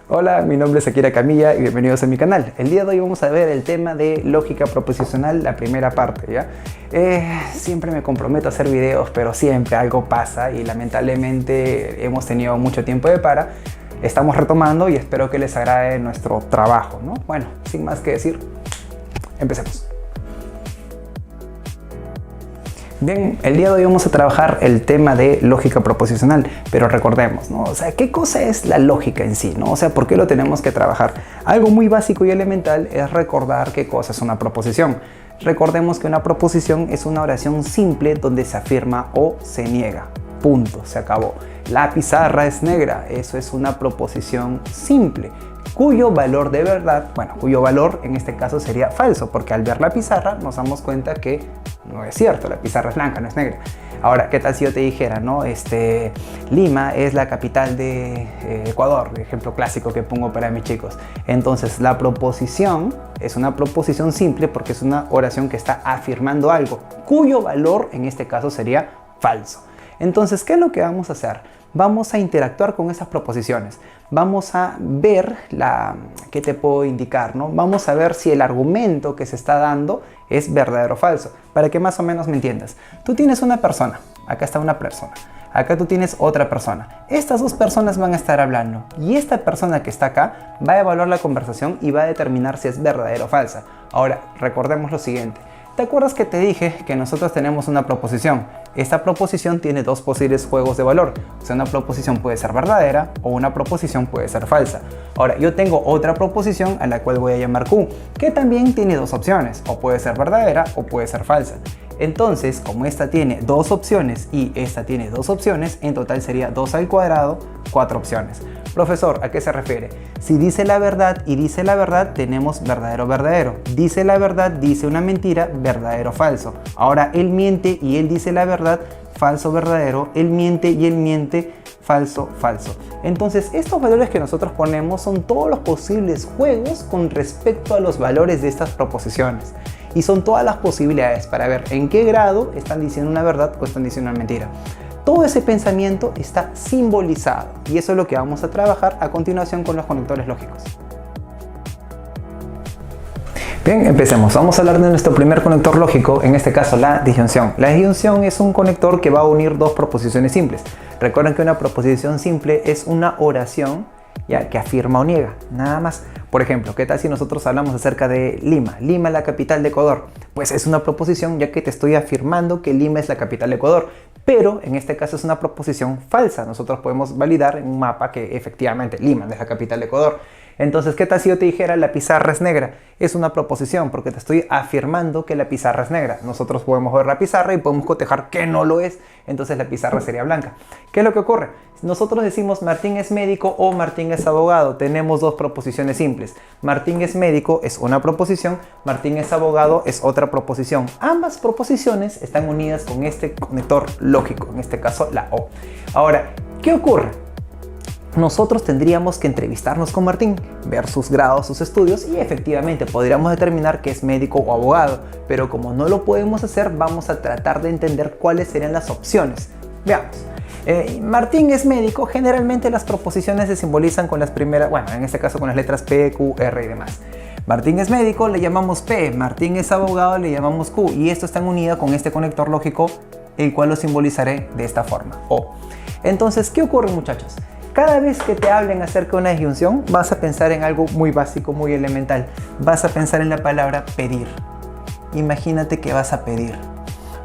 Hola, mi nombre es Akira Camilla y bienvenidos a mi canal. El día de hoy vamos a ver el tema de lógica proposicional, la primera parte, ¿ya? Siempre me comprometo a hacer videos, pero siempre algo pasa y lamentablemente hemos tenido mucho tiempo de para. Estamos retomando y espero que les agrade nuestro trabajo, ¿no? Bueno, sin más que decir, empecemos. Bien, el día de hoy vamos a trabajar el tema de lógica proposicional, pero recordemos, ¿no? O sea, ¿qué cosa es la lógica en sí, ¿no? O sea, ¿por qué lo tenemos que trabajar? Algo muy básico y elemental es recordar qué cosa es una proposición. Recordemos que una proposición es una oración simple donde se afirma o se niega. Punto, se acabó. La pizarra es negra, eso es una proposición simple, cuyo valor de verdad, cuyo valor en este caso sería falso, porque al ver la pizarra nos damos cuenta que no es cierto, la pizarra es blanca, no es negra. Ahora, ¿qué tal si yo te dijera, no? Lima es la capital de Ecuador, ejemplo clásico que pongo para mis chicos. Entonces, la proposición es una proposición simple porque es una oración que está afirmando algo, cuyo valor en este caso sería falso. Entonces, ¿qué es lo que vamos a hacer? Vamos a interactuar con esas proposiciones. Vamos a ver ¿qué te puedo indicar, no? Vamos a ver si el argumento que se está dando es verdadero o falso, para que más o menos me entiendas. Tú tienes una persona, acá está una persona, acá tú tienes otra persona. Estas dos personas van a estar hablando y esta persona que está acá va a evaluar la conversación y va a determinar si es verdadera o falsa. Ahora, recordemos lo siguiente. ¿Te acuerdas que te dije que nosotros tenemos una proposición? Esta proposición tiene dos posibles juegos de valor. O sea, una proposición puede ser verdadera o una proposición puede ser falsa. Ahora, yo tengo otra proposición a la cual voy a llamar Q, que también tiene dos opciones. O puede ser verdadera o puede ser falsa. Entonces, como esta tiene dos opciones y esta tiene dos opciones, en total sería 2 al cuadrado, 4 opciones. Profesor, ¿a qué se refiere? Si dice la verdad y dice la verdad, tenemos verdadero, verdadero. Dice la verdad, dice una mentira, verdadero, falso. Ahora él miente y él dice la verdad, falso, verdadero. Él miente y él miente, falso, falso. Entonces, estos valores que nosotros ponemos son todos los posibles juegos con respecto a los valores de estas proposiciones. Y son todas las posibilidades para ver en qué grado están diciendo una verdad o están diciendo una mentira. Todo ese pensamiento está simbolizado y eso es lo que vamos a trabajar a continuación con los conectores lógicos. Bien, empecemos. Vamos a hablar de nuestro primer conector lógico, en este caso la disyunción. La disyunción es un conector que va a unir dos proposiciones simples. Recuerden que una proposición simple es una oración que afirma o niega, nada más. Por ejemplo, ¿qué tal si nosotros hablamos acerca de Lima? Lima es la capital de Ecuador. Pues es una proposición ya que te estoy afirmando que Lima es la capital de Ecuador. Pero en este caso es una proposición falsa. Nosotros podemos validar en un mapa que efectivamente Lima es la capital de Ecuador. Entonces, ¿qué tal si yo te dijera la pizarra es negra? Es una proposición porque te estoy afirmando que la pizarra es negra. Nosotros podemos ver la pizarra y podemos cotejar que no lo es. Entonces la pizarra sería blanca. ¿Qué es lo que ocurre? Nosotros decimos Martín es médico o Martín es abogado. Tenemos dos proposiciones simples. Martín es médico es una proposición, Martín es abogado es otra proposición. Ambas proposiciones están unidas con este conector lógico, en este caso la O. Ahora, ¿qué ocurre? Nosotros tendríamos que entrevistarnos con Martín, ver sus grados, sus estudios y efectivamente podríamos determinar que es médico o abogado, pero como no lo podemos hacer, vamos a tratar de entender cuáles serían las opciones. Veamos. Martín es médico, generalmente las proposiciones se simbolizan con las primeras, en este caso con las letras P, Q, R y demás. Martín es médico, le llamamos P, Martín es abogado, le llamamos Q y esto está unido con este conector lógico, el cual lo simbolizaré de esta forma, O. Entonces, ¿qué ocurre, muchachos? Cada vez que te hablen acerca de una disyunción, vas a pensar en algo muy básico, muy elemental. Vas a pensar en la palabra pedir. Imagínate que vas a pedir.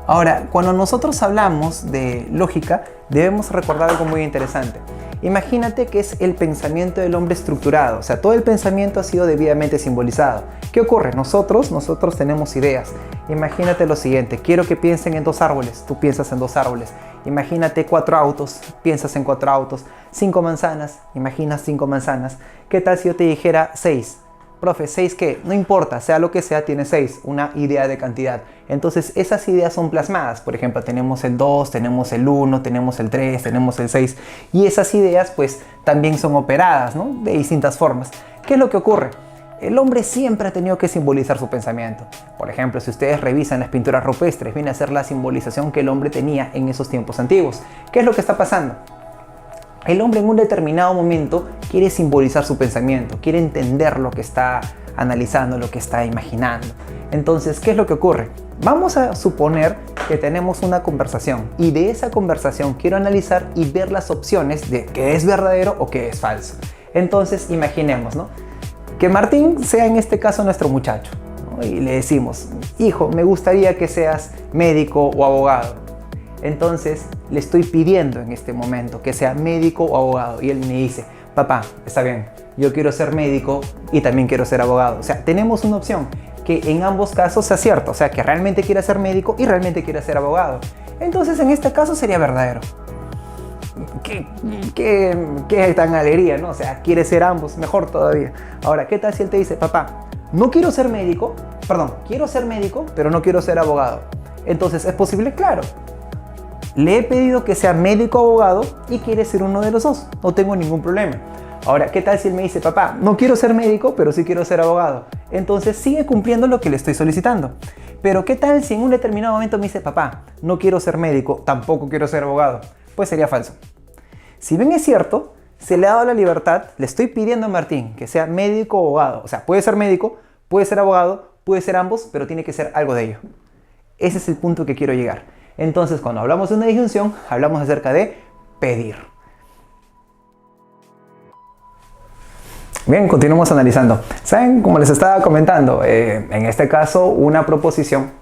Ahora, cuando nosotros hablamos de lógica, debemos recordar algo muy interesante. Imagínate que es el pensamiento del hombre estructurado, o sea, todo el pensamiento ha sido debidamente simbolizado. ¿Qué ocurre? Nosotros tenemos ideas. Imagínate lo siguiente, quiero que piensen en 2 árboles, tú piensas en 2 árboles. Imagínate 4 autos, piensas en 4 autos. 5 manzanas, imaginas 5 manzanas. ¿Qué tal si yo te dijera 6? Profe, 6 ¿qué? No importa, sea lo que sea, tiene 6, una idea de cantidad. Entonces esas ideas son plasmadas. Por ejemplo, tenemos el 2, tenemos el 1, tenemos el 3, tenemos el 6. Y esas ideas pues también son operadas, ¿no? De distintas formas. ¿Qué es lo que ocurre? El hombre siempre ha tenido que simbolizar su pensamiento. Por ejemplo, si ustedes revisan las pinturas rupestres, viene a ser la simbolización que el hombre tenía en esos tiempos antiguos. ¿Qué es lo que está pasando? El hombre en un determinado momento quiere simbolizar su pensamiento, quiere entender lo que está analizando, lo que está imaginando. Entonces, ¿qué es lo que ocurre? Vamos a suponer que tenemos una conversación y de esa conversación quiero analizar y ver las opciones de qué es verdadero o qué es falso. Entonces, imaginemos, ¿no?, que Martín sea en este caso nuestro muchacho, ¿no? Y le decimos: hijo, me gustaría que seas médico o abogado. Entonces le estoy pidiendo en este momento que sea médico o abogado y él me dice: papá, está bien, yo quiero ser médico y también quiero ser abogado. O sea, tenemos una opción que en ambos casos sea cierto, o sea, que realmente quiera ser médico y realmente quiera ser abogado. Entonces en este caso sería verdadero. ¿Qué tan alegría, ¿no? O sea, quiere ser ambos, mejor todavía. Ahora, ¿qué tal si él te dice: papá, no quiero ser médico, perdón, quiero ser médico, pero no quiero ser abogado? Entonces, ¿es posible? Claro. Le he pedido que sea médico o abogado y quiere ser uno de los dos, no tengo ningún problema. Ahora, ¿qué tal si él me dice: papá, no quiero ser médico, pero sí quiero ser abogado? Entonces sigue cumpliendo lo que le estoy solicitando. Pero ¿qué tal si en un determinado momento me dice: papá, no quiero ser médico, tampoco quiero ser abogado? Pues sería falso. Si bien es cierto, se le ha dado la libertad, le estoy pidiendo a Martín que sea médico o abogado. O sea, puede ser médico, puede ser abogado, puede ser ambos, pero tiene que ser algo de ello. Ese es el punto que quiero llegar. Entonces, cuando hablamos de una disyunción, hablamos acerca de pedir. Bien, continuamos analizando. ¿Saben? Como les estaba comentando, en este caso, una proposición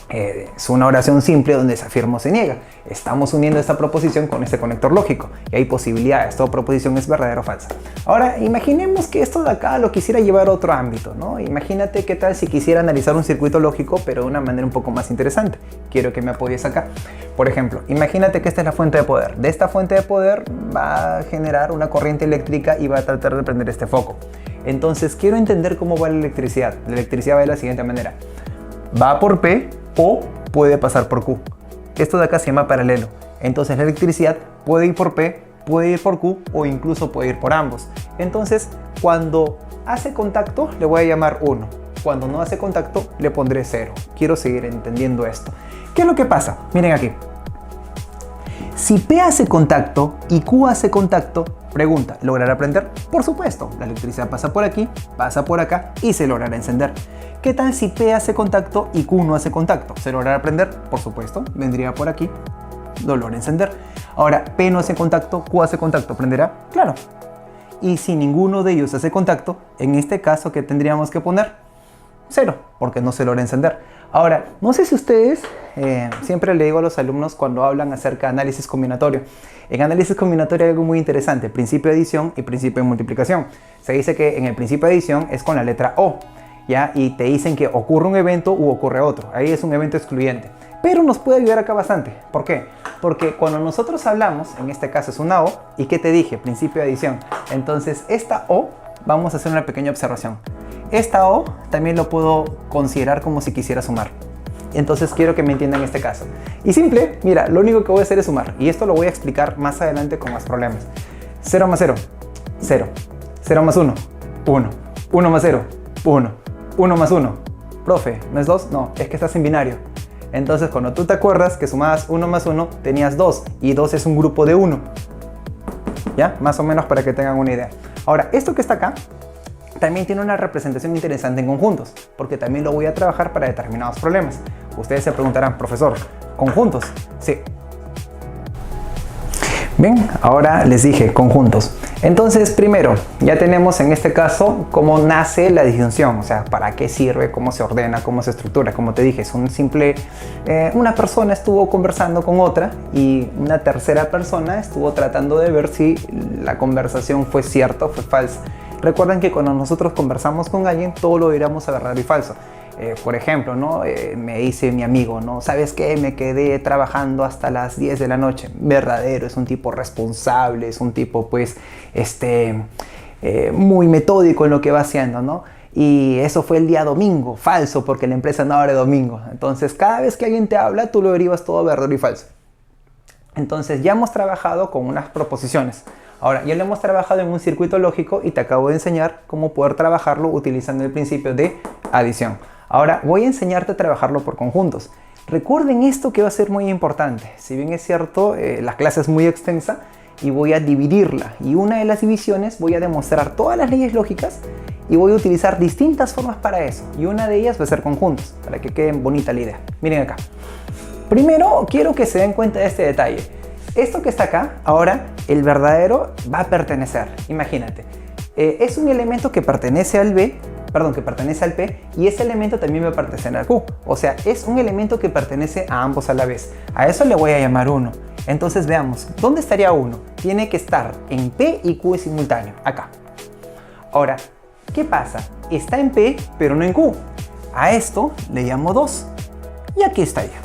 es una oración simple donde se afirma o se niega. Estamos uniendo esta proposición con este conector lógico y hay posibilidades. Toda proposición es verdadera o falsa. Ahora, imaginemos que esto de acá lo quisiera llevar a otro ámbito, ¿no? Imagínate qué tal si quisiera analizar un circuito lógico, pero de una manera un poco más interesante. Quiero que me apoyes acá. Por ejemplo, imagínate que esta es la fuente de poder. De esta fuente de poder va a generar una corriente eléctrica y va a tratar de prender este foco. Entonces, quiero entender cómo va la electricidad. La electricidad va de la siguiente manera. Va por P o puede pasar por Q. Esto de acá se llama paralelo. Entonces la electricidad puede ir por P, puede ir por Q o incluso puede ir por ambos. Entonces cuando hace contacto le voy a llamar 1. Cuando no hace contacto le pondré 0. Quiero seguir entendiendo esto. ¿Qué es lo que pasa? Miren aquí. Si P hace contacto y Q hace contacto, pregunta, ¿logrará prender? Por supuesto, la electricidad pasa por aquí, pasa por acá y se logrará encender. ¿Qué tal si P hace contacto y Q no hace contacto? ¿Se logrará prender? Por supuesto, vendría por aquí, lo logra encender. Ahora, P no hace contacto, Q hace contacto, ¿prenderá? Claro. Y si ninguno de ellos hace contacto, en este caso, ¿qué tendríamos que poner? 0, porque no se logra encender. Ahora, no sé si ustedes, siempre le digo a los alumnos cuando hablan acerca de análisis combinatorio. En análisis combinatorio hay algo muy interesante, principio de adición y principio de multiplicación. Se dice que en el principio de adición es con la letra O, ¿ya? Y te dicen que ocurre un evento u ocurre otro. Ahí es un evento excluyente. Pero nos puede ayudar acá bastante. ¿Por qué? Porque cuando nosotros hablamos, en este caso es una O, ¿y qué te dije? Principio de adición. Entonces, esta O, vamos a hacer una pequeña observación. Esta O también lo puedo considerar como si quisiera sumar. Entonces quiero que me entiendan este caso. Y simple, mira, lo único que voy a hacer es sumar. Y esto lo voy a explicar más adelante con más problemas. 0 más 0, 0. 0 más 1, 1. 1 más 0, 1. 1 más 1. Profe, ¿no es 2? No, es que estás en binario. Entonces cuando tú te acuerdas que sumabas 1 más 1, tenías 2. Y 2 es un grupo de 1. ¿Ya? Más o menos para que tengan una idea. Ahora, esto que está acá también tiene una representación interesante en conjuntos, porque también lo voy a trabajar para determinados problemas. Ustedes se preguntarán, profesor, ¿conjuntos? Sí. Bien, ahora les dije conjuntos. Entonces, primero, ya tenemos en este caso cómo nace la disyunción, o sea, para qué sirve, cómo se ordena, cómo se estructura. Como te dije, es un simple, una persona estuvo conversando con otra y una tercera persona estuvo tratando de ver si la conversación fue cierta o fue falsa. Recuerden que cuando nosotros conversamos con alguien, todo lo diremos a verdadero y falso. Por ejemplo, ¿no? Me dice mi amigo, ¿no? ¿Sabes qué? Me quedé trabajando hasta las 10 de la noche. Verdadero, es un tipo responsable, es un tipo, pues, muy metódico en lo que va haciendo, ¿no? Y eso fue el día domingo. Falso, porque la empresa no abre domingo. Entonces, cada vez que alguien te habla, tú lo derivas todo verdadero y falso. Entonces, ya hemos trabajado con unas proposiciones. Ahora, ya lo hemos trabajado en un circuito lógico y te acabo de enseñar cómo poder trabajarlo utilizando el principio de adición. Ahora, voy a enseñarte a trabajarlo por conjuntos. Recuerden esto que va a ser muy importante. Si bien es cierto, la clase es muy extensa, y voy a dividirla. Y una de las divisiones voy a demostrar todas las leyes lógicas y voy a utilizar distintas formas para eso. Y una de ellas va a ser conjuntos, para que quede bonita la idea. Miren acá. Primero quiero que se den cuenta de este detalle. Esto que está acá, ahora el verdadero va a pertenecer. Imagínate. Es un elemento que pertenece al B, que pertenece al P, y ese elemento también va a pertenecer al Q. O sea, es un elemento que pertenece a ambos a la vez. A eso le voy a llamar 1. Entonces veamos, ¿dónde estaría 1? Tiene que estar en P y Q simultáneo, acá. Ahora, ¿qué pasa? Está en P, pero no en Q. A esto le llamo 2. Y aquí está ya.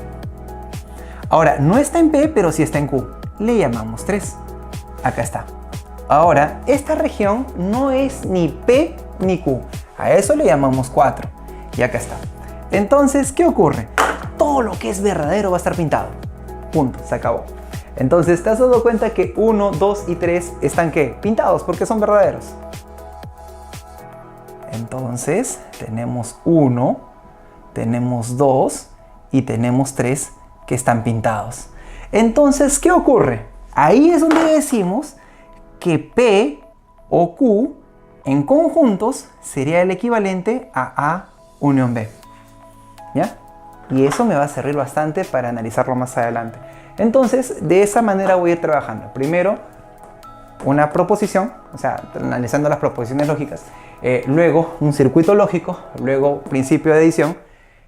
Ahora, no está en P, pero sí está en Q. Le llamamos 3. Acá está. Ahora, esta región no es ni P ni Q. A eso le llamamos 4. Y acá está. Entonces, ¿qué ocurre? Todo lo que es verdadero va a estar pintado. Punto, se acabó. Entonces, ¿te has dado cuenta que 1, 2 y 3 están ¿qué? Pintados porque son verdaderos. Entonces, tenemos 1, tenemos 2 y tenemos 3 que están pintados. Entonces, ¿qué ocurre? Ahí es donde decimos que P o Q en conjuntos sería el equivalente a A unión B. ¿Ya? Y eso me va a servir bastante para analizarlo más adelante. Entonces, de esa manera voy a ir trabajando. Primero, una proposición, o sea, analizando las proposiciones lógicas. Luego, un circuito lógico. Luego, principio de adición.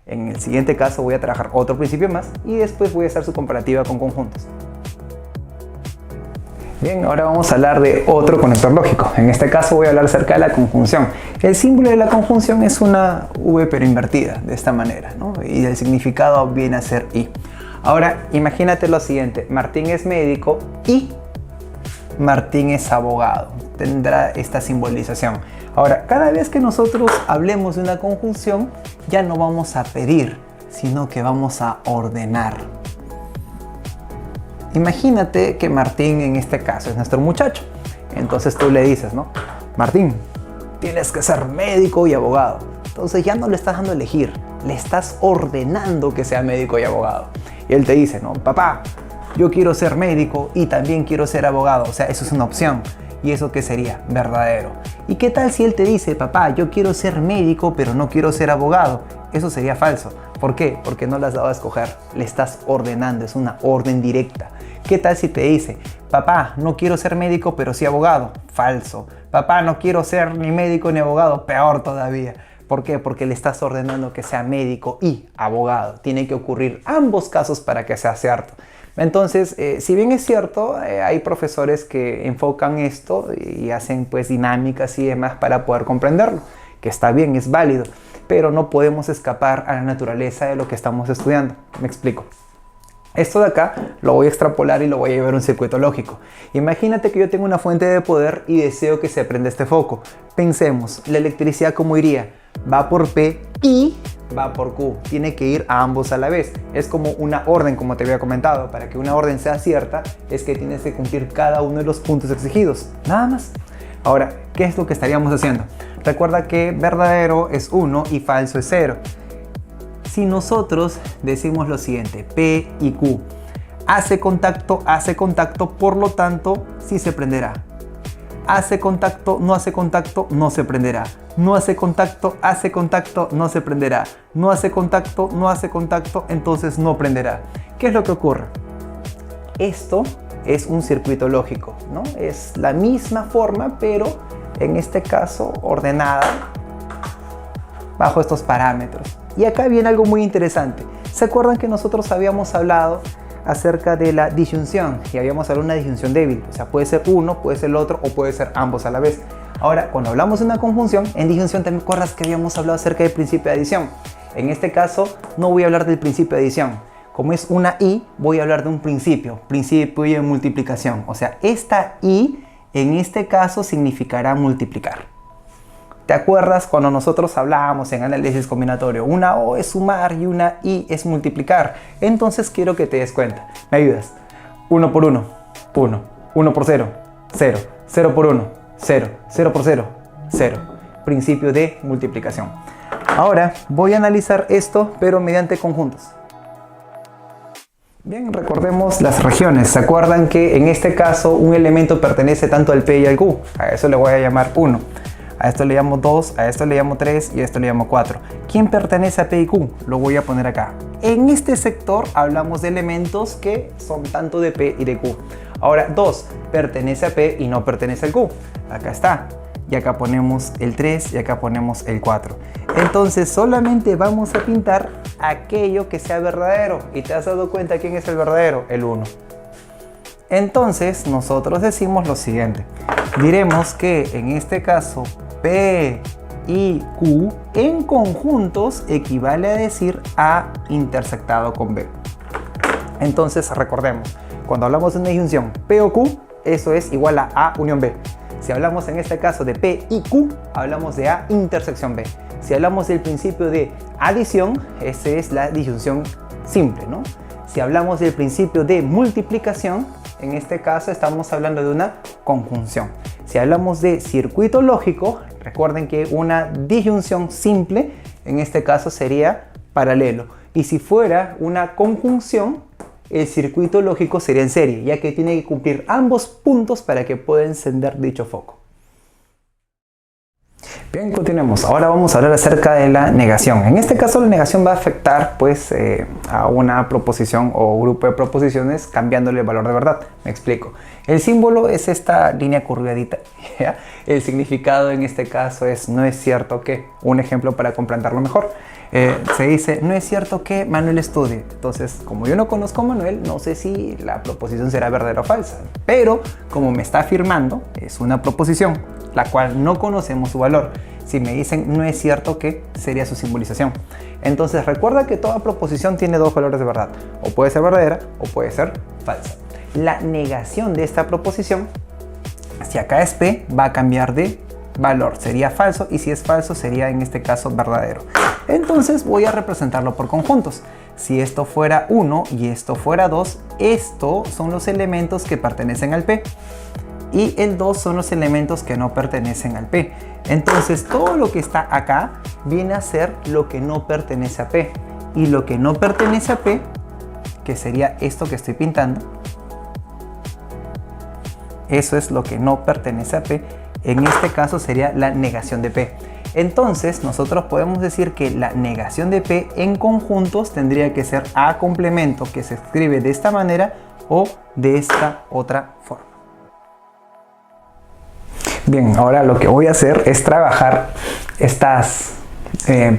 En el siguiente caso voy a trabajar otro principio más. Y después voy a hacer su comparativa con conjuntos. Bien, ahora vamos a hablar de otro conector lógico. En este caso voy a hablar acerca de la conjunción. El símbolo de la conjunción es una V pero invertida, de esta manera, ¿no? Y el significado viene a ser I. Ahora, imagínate lo siguiente. Martín es médico y Martín es abogado. Tendrá esta simbolización. Ahora, cada vez que nosotros hablemos de una conjunción, ya no vamos a pedir, sino que vamos a ordenar. Imagínate que Martín en este caso es nuestro muchacho. Entonces tú le dices, ¿no? Martín, tienes que ser médico y abogado. Entonces ya no le estás dando a elegir, le estás ordenando que sea médico y abogado. Y él te dice, ¿no? Papá, yo quiero ser médico y también quiero ser abogado. O sea, eso es una opción. ¿Y eso qué sería? Verdadero. ¿Y qué tal si él te dice, papá, yo quiero ser médico pero no quiero ser abogado? Eso sería falso. ¿Por qué? Porque no le has dado a escoger, le estás ordenando, es una orden directa. ¿Qué tal si te dice, papá, no quiero ser médico pero sí abogado? Falso. Papá, no quiero ser ni médico ni abogado, peor todavía. ¿Por qué? Porque le estás ordenando que sea médico y abogado. Tiene que ocurrir ambos casos para que sea cierto. Entonces, si bien es cierto, hay profesores que enfocan esto y hacen pues dinámicas y demás para poder comprenderlo, que está bien, es válido, pero no podemos escapar a la naturaleza de lo que estamos estudiando. Me explico. Esto de acá lo voy a extrapolar y lo voy a llevar a un circuito lógico. Imagínate que yo tengo una fuente de poder y deseo que se prenda este foco. Pensemos, la electricidad ¿cómo iría? Va por P y va por Q. Tiene que ir a ambos a la vez. Es como una orden, como te había comentado. Para que una orden sea cierta, es que tienes que cumplir cada uno de los puntos exigidos. Nada más. Ahora, ¿qué es lo que estaríamos haciendo? Recuerda que verdadero es 1 y falso es 0. Si nosotros decimos lo siguiente, P y Q, hace contacto, por lo tanto, sí se prenderá. Hace contacto, no se prenderá. No hace contacto, no se prenderá. No hace contacto, entonces no prenderá. ¿Qué es lo que ocurre? Esto es un circuito lógico, ¿no? Es la misma forma, pero en este caso ordenada bajo estos parámetros. Y acá viene algo muy interesante. ¿Se acuerdan que nosotros habíamos hablado acerca de la disyunción? Y habíamos hablado de una disyunción débil. O sea, puede ser uno, puede ser el otro o puede ser ambos a la vez. Ahora, cuando hablamos de una conjunción, en disyunción te acuerdas que habíamos hablado acerca del principio de adición. En este caso, no voy a hablar del principio de adición. Como es una I, voy a hablar de un principio de multiplicación. O sea, esta I en este caso significará multiplicar. ¿Te acuerdas cuando nosotros hablábamos en análisis combinatorio? Una O es sumar y una I es multiplicar. Entonces quiero que te des cuenta. ¿Me ayudas? 1 por 1, 1. 1 por 0, 0. 0 por 1, 0. 0 por 0, 0. Principio de multiplicación. Ahora voy a analizar esto, pero mediante conjuntos. Bien, recordemos las regiones. ¿Se acuerdan que en este caso un elemento pertenece tanto al P y al Q? A eso le voy a llamar 1. A esto le llamo 2, a esto le llamo 3 y a esto le llamo 4. ¿Quién pertenece a P y Q? Lo voy a poner acá. En este sector hablamos de elementos que son tanto de P y de Q. Ahora, 2 pertenece a P y no pertenece al Q. Acá está. Y acá ponemos el 3 y acá ponemos el 4. Entonces solamente vamos a pintar aquello que sea verdadero. ¿Y te has dado cuenta quién es el verdadero? El 1. Entonces nosotros decimos lo siguiente. Diremos que en este caso P y Q en conjuntos equivale a decir A intersectado con B. Entonces recordemos, cuando hablamos de una disyunción P o Q, eso es igual a A unión B. Si hablamos en este caso de P y Q, hablamos de A intersección B. Si hablamos del principio de adición, esa es la disyunción simple, ¿no? Si hablamos del principio de multiplicación, en este caso estamos hablando de una conjunción. Si hablamos de circuito lógico, recuerden que una disyunción simple, en este caso sería paralelo. Y si fuera una conjunción, el circuito lógico sería en serie, ya que tiene que cumplir ambos puntos para que pueda encender dicho foco. Bien, continuemos. Ahora vamos a hablar acerca de la negación. En este caso la negación va a afectar pues a una proposición o grupo de proposiciones cambiándole el valor de verdad. Me explico. El símbolo es esta línea curvadita, ¿ya? El significado en este caso es no es cierto que. Un ejemplo para comprenderlo mejor. Se dice no es cierto que Manuel estudie. Entonces, como yo no conozco a Manuel, no sé si la proposición será verdadera o falsa. Pero como me está afirmando, es una proposición, la cual no conocemos su valor. Si me dicen no es cierto que, sería su simbolización. Entonces recuerda que toda proposición tiene dos valores de verdad. O puede ser verdadera o puede ser falsa. La negación de esta proposición, si acá es P, va a cambiar de valor. Sería falso y si es falso sería en este caso verdadero. Entonces voy a representarlo por conjuntos. Si esto fuera 1 y esto fuera 2, estos son los elementos que pertenecen al P. Y el 2 son los elementos que no pertenecen al P. Entonces todo lo que está acá viene a ser lo que no pertenece a P. Y lo que no pertenece a P, que sería esto que estoy pintando, eso es lo que no pertenece a P. En este caso sería la negación de P. Entonces nosotros podemos decir que la negación de P en conjuntos tendría que ser A complemento, que se escribe de esta manera o de esta otra forma. Bien, ahora lo que voy a hacer es trabajar estas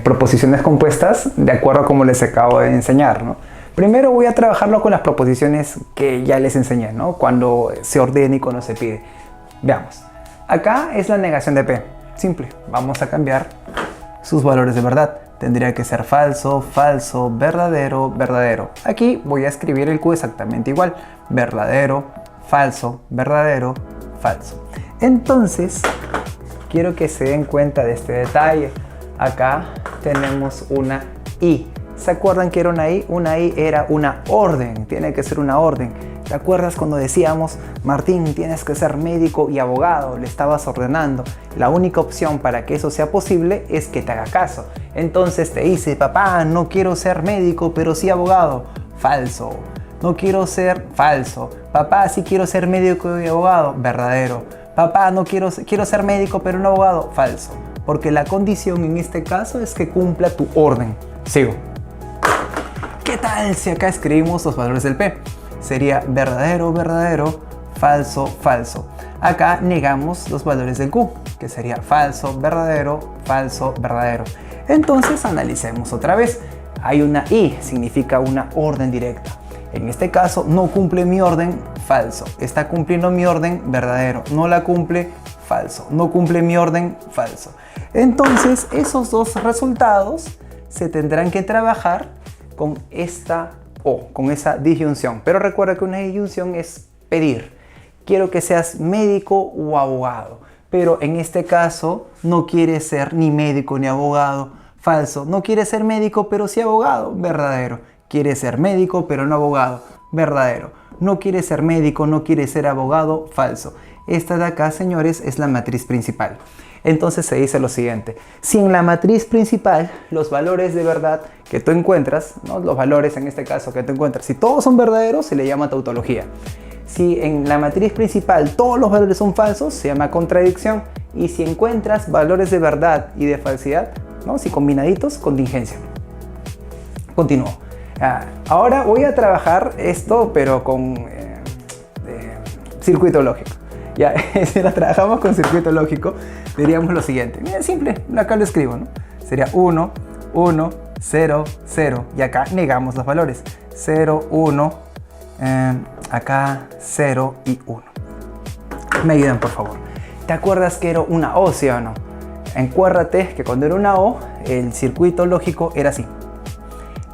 proposiciones compuestas de acuerdo a como les acabo de enseñar, ¿no? Primero voy a trabajarlo con las proposiciones que ya les enseñé, ¿no? Cuando se ordena y cuando se pide. Veamos. Acá es la negación de P. Simple. Vamos a cambiar sus valores de verdad. Tendría que ser falso, falso, verdadero, verdadero. Aquí voy a escribir el Q exactamente igual. Verdadero, falso, verdadero, falso. Entonces, quiero que se den cuenta de este detalle. Acá tenemos una I. ¿Se acuerdan que era una I? Una I era una orden. Tiene que ser una orden. ¿Te acuerdas cuando decíamos, Martín, tienes que ser médico y abogado? Le estabas ordenando. La única opción para que eso sea posible es que te haga caso. Entonces te dice, papá, no quiero ser médico, pero sí abogado. Falso. No quiero ser falso. Papá, sí quiero ser médico y abogado. Verdadero. Papá, no quiero ser médico, pero no abogado. Falso. Porque la condición en este caso es que cumpla tu orden. Sigo. ¿Qué tal si acá escribimos los valores del P? Sería verdadero, verdadero, falso, falso. Acá negamos los valores del Q, que sería falso, verdadero, verdadero. Entonces analicemos otra vez. Hay una I, significa una orden directa. En este caso no cumple mi orden, falso. Está cumpliendo mi orden, verdadero. No la cumple, falso. No cumple mi orden, falso. Entonces esos dos resultados se tendrán que trabajar con esta O, con esa disyunción. Pero recuerda que una disyunción es pedir. Quiero que seas médico o abogado. Pero en este caso no quiere ser ni médico ni abogado. Falso. No quiere ser médico pero sí abogado. Verdadero. Quiere ser médico pero no abogado. Verdadero. No quiere ser médico, no quiere ser abogado. Falso. Esta de acá, señores, es la matriz principal. Entonces se dice lo siguiente: si en la matriz principal los valores de verdad que tú encuentras, ¿no? Los valores en este caso que tú encuentras, si todos son verdaderos, se le llama tautología. Si en la matriz principal todos los valores son falsos, se llama contradicción. Y si encuentras valores de verdad y de falsidad, ¿no? Si combinaditos, contingencia. Continúo. Ahora voy a trabajar esto, pero con circuito lógico. Ya, si lo trabajamos con circuito lógico, diríamos lo siguiente. Mira, simple, acá lo escribo, ¿no? Sería 1, 1, 0, 0. Y acá negamos los valores. 0, 1, acá 0 y 1. Me ayudan, por favor. ¿Te acuerdas que era una O, sí o no? Acuérdate que cuando era una O, el circuito lógico era así.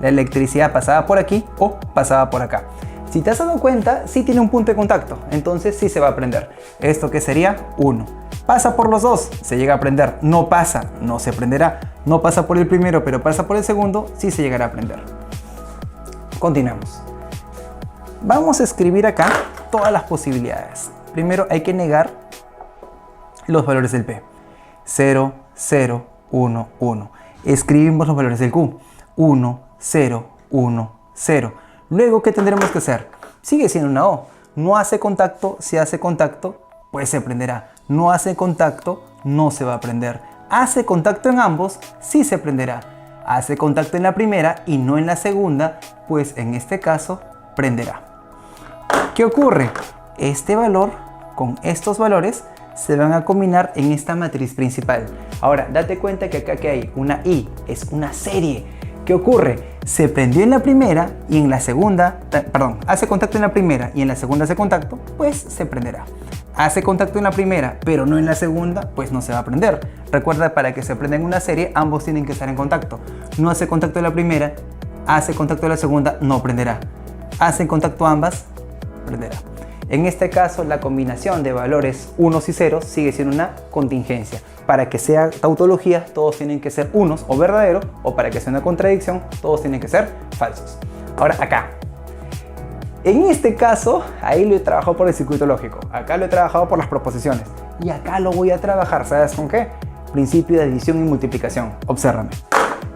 La electricidad pasaba por aquí o pasaba por acá. Si te has dado cuenta, sí tiene un punto de contacto, entonces sí se va a prender. ¿Esto qué sería? 1. Pasa por los dos, se llega a prender. No pasa, no se prenderá. No pasa por el primero, pero pasa por el segundo, sí se llegará a prender. Continuamos. Vamos a escribir acá todas las posibilidades. Primero hay que negar los valores del P. 0, 0, 1, 1. Escribimos los valores del Q. 1, 0, 1, 0. Luego, ¿qué tendremos que hacer? Sigue siendo una O. No hace contacto. Si hace contacto, pues se prenderá. No hace contacto, no se va a prender. Hace contacto en ambos, sí se prenderá. Hace contacto en la primera y no en la segunda, pues en este caso prenderá. ¿Qué ocurre? Este valor con estos valores se van a combinar en esta matriz principal. Ahora, date cuenta que acá que hay una I, es una serie. ¿Qué ocurre? Se prendió en la primera y en la segunda, hace contacto en la primera y en la segunda hace contacto, pues se prenderá. Hace contacto en la primera, pero no en la segunda, pues no se va a prender. Recuerda, para que se prenda en una serie, ambos tienen que estar en contacto. No hace contacto en la primera, hace contacto en la segunda, no prenderá. Hacen contacto ambas, prenderá. En este caso, la combinación de valores unos y ceros sigue siendo una contingencia. Para que sea tautología, todos tienen que ser unos o verdaderos, o para que sea una contradicción, todos tienen que ser falsos. Ahora acá. En este caso, ahí lo he trabajado por el circuito lógico. Acá lo he trabajado por las proposiciones. Y acá lo voy a trabajar, ¿sabes con qué? Principio de adición y multiplicación. Obsérvame.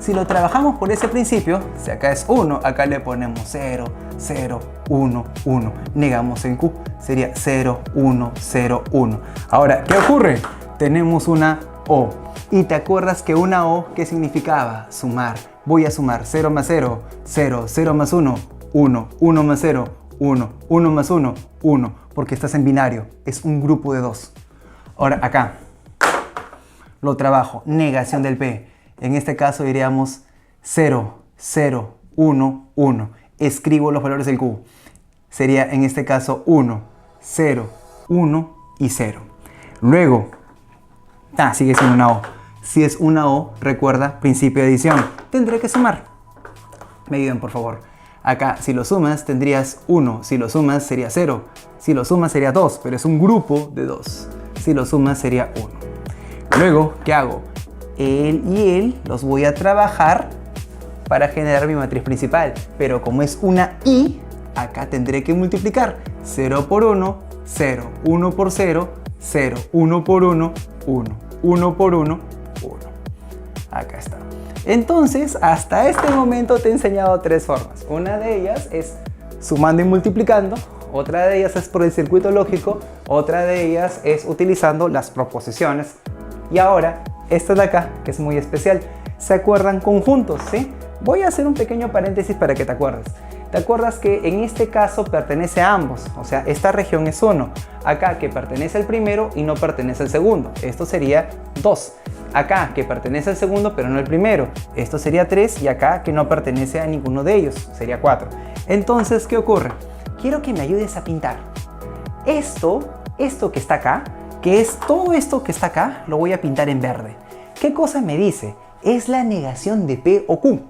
Si lo trabajamos por ese principio, si acá es 1, acá le ponemos 0, 0, 1, 1. Negamos el Q, sería 0, 1, 0, 1. Ahora, ¿qué ocurre? Tenemos una O. ¿Y te acuerdas que una O, qué significaba? Sumar. Voy a sumar 0 más 0, 0, 0 más 1, 1, 1 más 0, 1, 1 más 1, 1. Porque estás en binario, es un grupo de 2. Ahora, acá lo trabajo, negación del P. En este caso diríamos 0, 0, 1, 1. Escribo los valores del Q. Sería en este caso 1, 0, 1 y 0. Luego, sigue siendo una O. Si es una O, recuerda, principio de adición. Tendré que sumar. Me ayuden, por favor. Acá, si lo sumas, tendrías 1. Si lo sumas, sería 0. Si lo sumas, sería 2, pero es un grupo de 2. Si lo sumas, sería 1. Luego, ¿qué hago? Él y él los voy a trabajar para generar mi matriz principal. Pero como es una I, acá tendré que multiplicar. 0 por 1, 0. 1 por 0, 0. 1 por 1, 1. 1 por 1, 1. Acá está. Entonces, hasta este momento te he enseñado tres formas. Una de ellas es sumando y multiplicando. Otra de ellas es por el circuito lógico. Otra de ellas es utilizando las proposiciones. Y ahora, esta de acá, que es muy especial. ¿Se acuerdan? Conjuntos, ¿sí? Voy a hacer un pequeño paréntesis para que te acuerdes. ¿Te acuerdas que en este caso pertenece a ambos? O sea, esta región es 1. Acá que pertenece al primero y no pertenece al segundo. Esto sería 2. Acá que pertenece al segundo pero no al primero. Esto sería 3 y acá que no pertenece a ninguno de ellos. Sería 4. Entonces, ¿qué ocurre? Quiero que me ayudes a pintar. Esto que está acá, que es todo esto que está acá, lo voy a pintar en verde. ¿Qué cosa me dice? Es la negación de P o Q.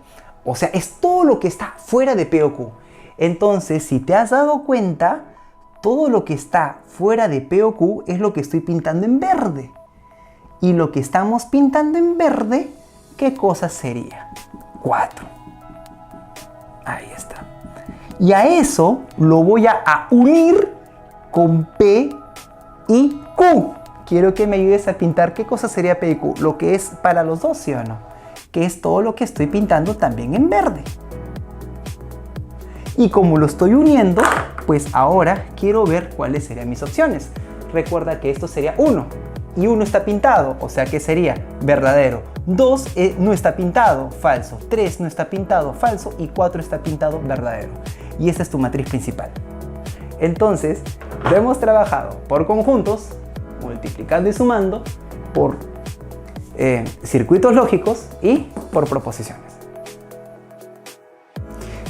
O sea, es todo lo que está fuera de P o Q. Entonces, si te has dado cuenta, todo lo que está fuera de P o Q es lo que estoy pintando en verde. Y lo que estamos pintando en verde, ¿qué cosa sería? 4. Ahí está. Y a eso lo voy a unir con P y Q. quiero que me ayudes a pintar qué cosa sería P y Q, lo que es para los dos, ¿sí o no? Que es todo lo que estoy pintando también en verde. Y como lo estoy uniendo, pues ahora quiero ver cuáles serían mis opciones. Recuerda que esto sería 1 y 1 está pintado, o sea que sería verdadero. 2 no está pintado, falso. 3 no está pintado, falso. Y 4 está pintado, verdadero. Y esa es tu matriz principal. Entonces, lo hemos trabajado por conjuntos, multiplicando y sumando, por circuitos lógicos y por proposiciones.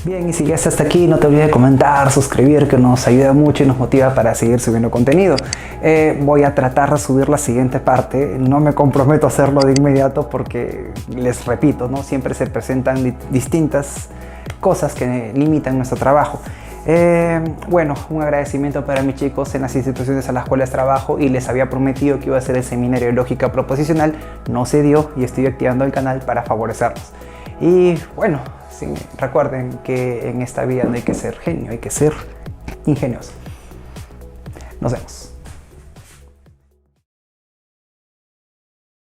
Bien, y si llegaste hasta aquí, no te olvides de comentar, suscribir, que nos ayuda mucho y nos motiva para seguir subiendo contenido. Voy a tratar de subir la siguiente parte, no me comprometo a hacerlo de inmediato porque, les repito, ¿no? Siempre se presentan distintas cosas que limitan nuestro trabajo. Bueno, un agradecimiento para mis chicos en las instituciones a las cuales trabajo, y les había prometido que iba a hacer el seminario de lógica proposicional, no se dio y estoy activando el canal para favorecerlos. Y bueno, recuerden que en esta vida no hay que ser genio, hay que ser ingenioso. Nos vemos.